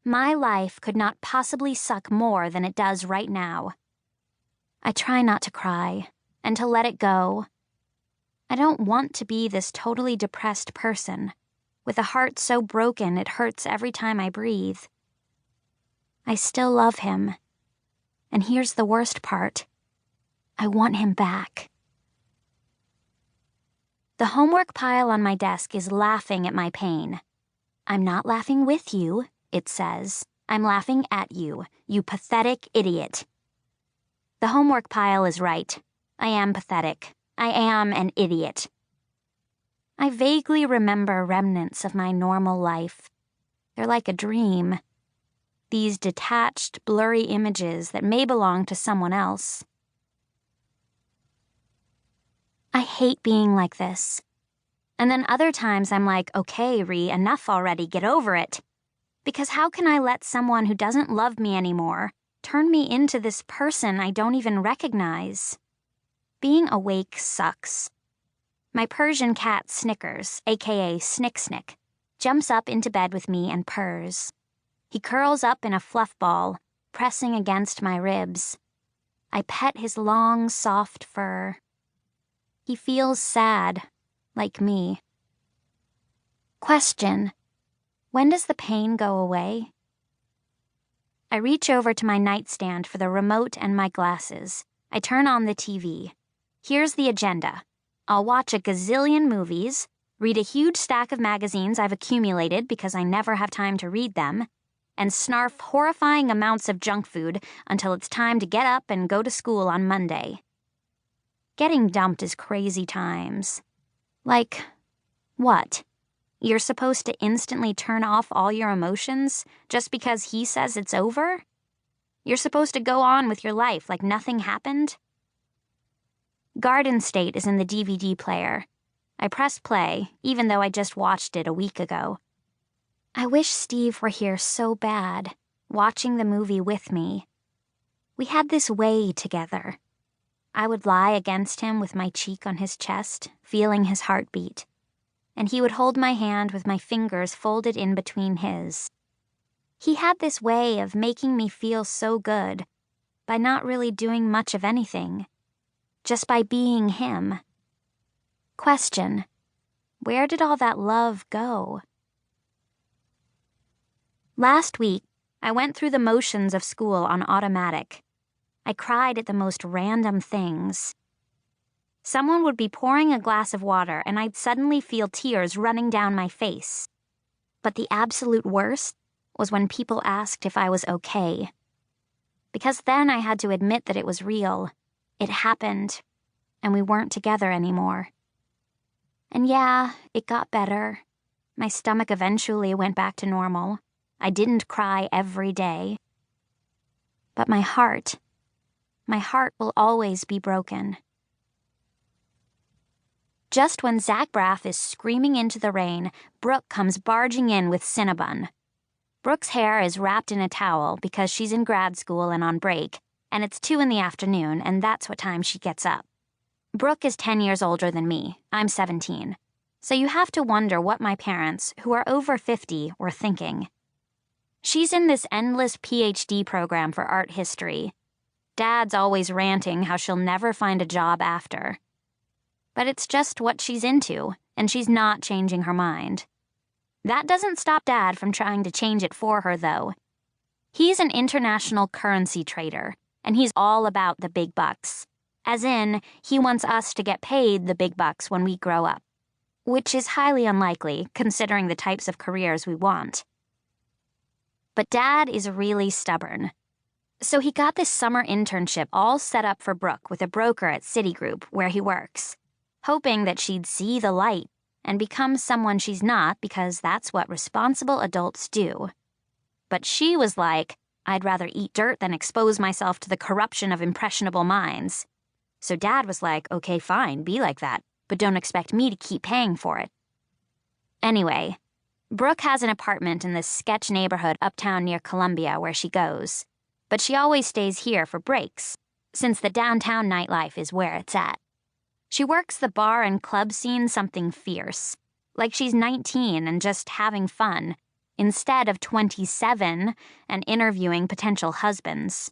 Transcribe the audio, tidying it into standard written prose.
My life could not possibly suck more than it does right now. I try not to cry and to let it go. I don't want to be this totally depressed person with a heart so broken it hurts every time I breathe. I still love him. And here's the worst part. I want him back. The homework pile on my desk is laughing at my pain. I'm not laughing with you, it says. I'm laughing at you, you pathetic idiot. The homework pile is right. I am pathetic. I am an idiot. I vaguely remember remnants of my normal life. They're like a dream. These detached, blurry images that may belong to someone else. I hate being like this. And then other times I'm like, okay, Rhi, enough already, get over it. Because how can I let someone who doesn't love me anymore turn me into this person I don't even recognize? Being awake sucks. My Persian cat Snickers, aka Snick Snick, jumps up into bed with me and purrs. He curls up in a fluff ball, pressing against my ribs. I pet his long, soft fur. He feels sad, like me. Question: when does the pain go away? I reach over to my nightstand for the remote and my glasses. I turn on the TV. Here's the agenda. I'll watch a gazillion movies, read a huge stack of magazines I've accumulated because I never have time to read them, and snarf horrifying amounts of junk food until it's time to get up and go to school on Monday. Getting dumped is crazy times. Like, what? You're supposed to instantly turn off all your emotions just because he says it's over? You're supposed to go on with your life like nothing happened? Garden State is in the DVD player. I press play, even though I just watched it a week ago. I wish Steve were here so bad, watching the movie with me. We had this way together. I would lie against him with my cheek on his chest, feeling his heartbeat, and he would hold my hand with my fingers folded in between his. He had this way of making me feel so good by not really doing much of anything, just by being him. Question: where did all that love go? Last week, I went through the motions of school on automatic. I cried at the most random things. Someone would be pouring a glass of water and I'd suddenly feel tears running down my face. But the absolute worst was when people asked if I was okay. Because then I had to admit that it was real. It happened, and we weren't together anymore. And yeah, it got better. My stomach eventually went back to normal. I didn't cry every day. But my heart will always be broken. Just when Zach Braff is screaming into the rain, Brooke comes barging in with Cinnabon. Brooke's hair is wrapped in a towel because she's in grad school and on break, and it's 2 p.m, and that's what time she gets up. Brooke is 10 years older than me. I'm 17. So you have to wonder what my parents, who are over 50, were thinking. She's in this endless PhD program for art history. Dad's always ranting how she'll never find a job after. But it's just what she's into, and she's not changing her mind. That doesn't stop Dad from trying to change it for her, though. He's an international currency trader, and he's all about the big bucks. As in, he wants us to get paid the big bucks when we grow up. Which is highly unlikely, considering the types of careers we want. But Dad is really stubborn. So he got this summer internship all set up for Brooke with a broker at Citigroup, where he works, hoping that she'd see the light and become someone she's not because that's what responsible adults do. But she was like, I'd rather eat dirt than expose myself to the corruption of impressionable minds. So Dad was like, okay, fine, be like that, but don't expect me to keep paying for it. Anyway, Brooke has an apartment in this sketch neighborhood uptown near Columbia where she goes, but she always stays here for breaks, since the downtown nightlife is where it's at. She works the bar and club scene something fierce, like she's 19 and just having fun, instead of 27 and interviewing potential husbands.